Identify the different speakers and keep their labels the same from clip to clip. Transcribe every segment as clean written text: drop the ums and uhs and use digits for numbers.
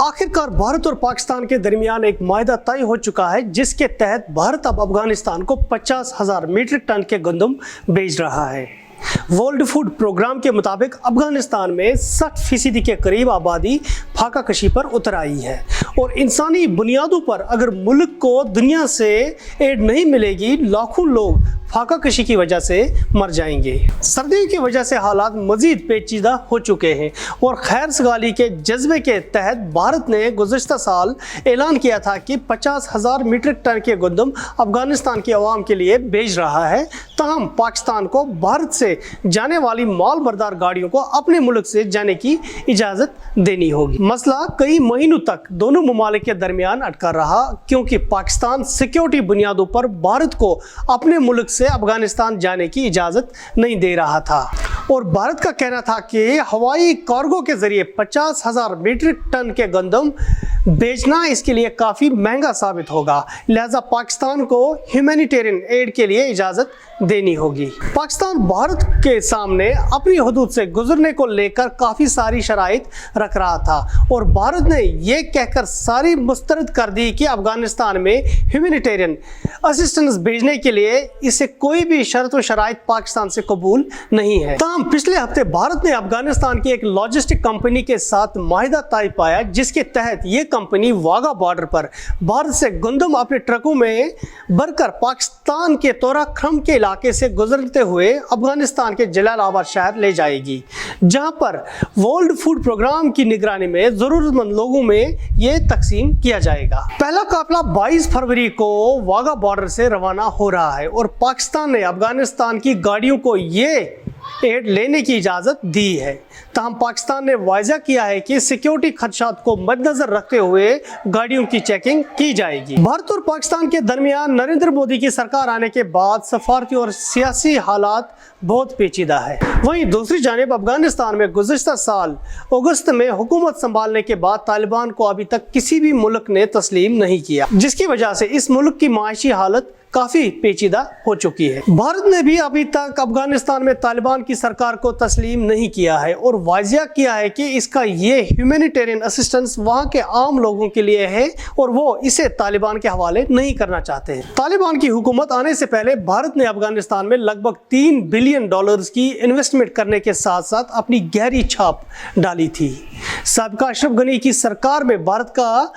Speaker 1: आखिरकार भारत और पाकिस्तान के दरमियान एक माहिदा तय हो चुका है, जिसके तहत भारत अब अफगानिस्तान को 50,000 मीट्रिक टन के गंदम भेज रहा है। वर्ल्ड फूड प्रोग्राम के मुताबिक अफगानिस्तान में 60% के करीब आबादी फाका कशी पर उतर आई है और इंसानी बुनियादों पर अगर मुल्क को दुनिया से एड नहीं मिलेगी, लाखों लोग फाका कशी की वजह से मर जाएंगे। सर्दियों की वजह से हालात मजीद पेचीदा हो चुके हैं और खैर सगाली के जज्बे के तहत भारत ने गुज़श्ता साल ऐलान किया था कि 50,000 मीट्रिक टन के गंदम अफगानिस्तान की आवाम के लिए भेज रहा है। तहम पाकिस्तान को भारत से जाने वाली माल बरदार गाड़ियों को अपने मुल्क से जाने की इजाज़त देनी होगी। मसला कई महीनों तक दोनों ममालिक के दरमियान अटका रहा, क्योंकि पाकिस्तान सिक्योरिटी बुनियादों पर भारत को अपने मुल्क से अफगानिस्तान जाने की इजाज़त नहीं दे रहा था और भारत का कहना था कि हवाई कार्गो के जरिए 50,000 मीट्रिक टन के गंदम बेचना इसके लिए काफ़ी महंगा साबित होगा, लिहाजा पाकिस्तान को ह्यूमैनिटेरियन एड के लिए इजाज़त देनी होगी। पाकिस्तान भारत के सामने अपनी हदूद से गुजरने को लेकर काफ़ी सारी शराइत रख रहा था और भारत ने यह कहकर सारी मुस्तरद कर दी कि अफगानिस्तान में ह्यूमैनिटेरियन असिस्टेंस भेजने के लिए इसे कोई भी शर्त व शराइत पाकिस्तान से कबूल नहीं है। तमाम पिछले हफ्ते भारत ने अफगानिस्तान की एक लॉजिस्टिक कंपनी के साथ माहिदा तय पाया, जिसके तहत ये कंपनी वाघा बॉर्डर पर भारत से गंदम अपने ट्रकों में भरकर पाकिस्तान के तोराखरम के इलाके से गुजरते हुए अफगानिस्तान के जलालाबाद शहर ले जाएगी, जहां पर वर्ल्ड फूड प्रोग्राम की निगरानी में जरूरतमंद लोगों में ये तकसीम किया जाएगा। पहला काफिला 22 फरवरी को वाघा बॉर्डर से रवाना हो रहा है और पाकिस्तान ने अफगानिस्तान की गाड़ियों को ये एड लेने की इजाज़त दी है। तहम पाकिस्तान ने वाज़ा किया है कि सिक्योरिटी खदशात को मद्देनजर रखते हुए गाड़ियों की चेकिंग की जाएगी। भारत और पाकिस्तान के दरमियान नरेंद्र मोदी की सरकार आने के बाद सफारती और सियासी हालात बहुत पेचीदा है। वहीं दूसरी जानिब अफगानिस्तान में गुज़श्ता साल अगस्त में हुकूमत संभालने के बाद तालिबान को अभी तक किसी भी मुल्क ने तस्लीम नहीं किया, जिसकी वजह से इस मुल्क की माशी हालत काफ़ी पेचीदा हो चुकी है। भारत ने भी अभी तक अफगानिस्तान में तालिबान की सरकार को तस्लीम नहीं किया है और वाज़िया किया है कि इसका ये ह्यूमैनिटेरियन असिस्टेंस वहाँ के आम लोगों के लिए है और वो इसे तालिबान के हवाले नहीं करना चाहते हैं। तालिबान की हुकूमत आने से पहले भारत ने अफगानिस्तान में लगभग $3 बिलियन की इन्वेस्टमेंट करने के साथ साथ अपनी गहरी छाप डाली थी। साबिका अशरफ गनी की सरकार में भारत का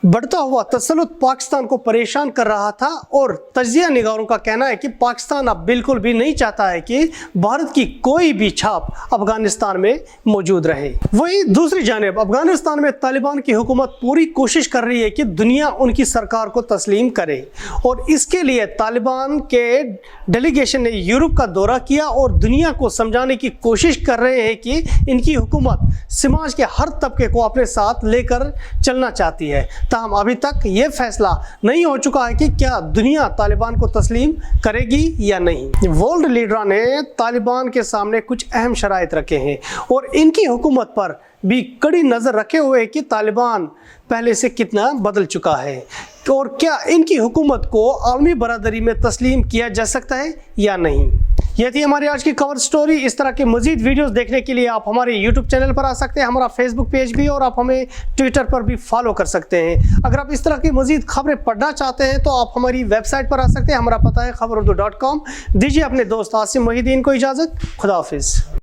Speaker 1: बढ़ता हुआ तसल्लुत पाकिस्तान को परेशान कर रहा था और तजिया निगारों का कहना है कि पाकिस्तान अब बिल्कुल भी नहीं चाहता है कि भारत की कोई भी छाप अफगानिस्तान में मौजूद रहे। वहीं दूसरी जानिब अफगानिस्तान में तालिबान की हुकूमत पूरी कोशिश कर रही है कि दुनिया उनकी सरकार को तस्लीम करे और इसके लिए तालिबान के डेलीगेशन ने यूरोप का दौरा किया और दुनिया को समझाने की कोशिश कर रहे हैं कि इनकी हुकूमत समाज के हर तबके को अपने साथ लेकर चलना चाहती है। तहम अभी तक ये फैसला नहीं हो चुका है कि क्या दुनिया तालिबान को तस्लीम करेगी या नहीं। वर्ल्ड लीडरों ने तालिबान के सामने कुछ अहम शराइत रखे हैं और इनकी हुकूमत पर भी कड़ी नज़र रखे हुए कि तालिबान पहले से कितना बदल चुका है और क्या इनकी हुकूमत को आलमी बरादरी में तस्लीम किया जा सकता है या नहीं। यह थी हमारी आज की कवर स्टोरी। इस तरह के मजीद वीडियोस देखने के लिए आप हमारे यूट्यूब चैनल पर आ सकते हैं, हमारा फेसबुक पेज भी, और आप हमें ट्विटर पर भी फॉलो कर सकते हैं। अगर आप इस तरह की मजीद खबरें पढ़ना चाहते हैं तो आप हमारी वेबसाइट पर आ सकते हैं। हमारा पता है खबरुर्दू.com। दीजिए अपने दोस्त आसिम मोहिद्दीन को इजाज़त। खुदा हाफिज़।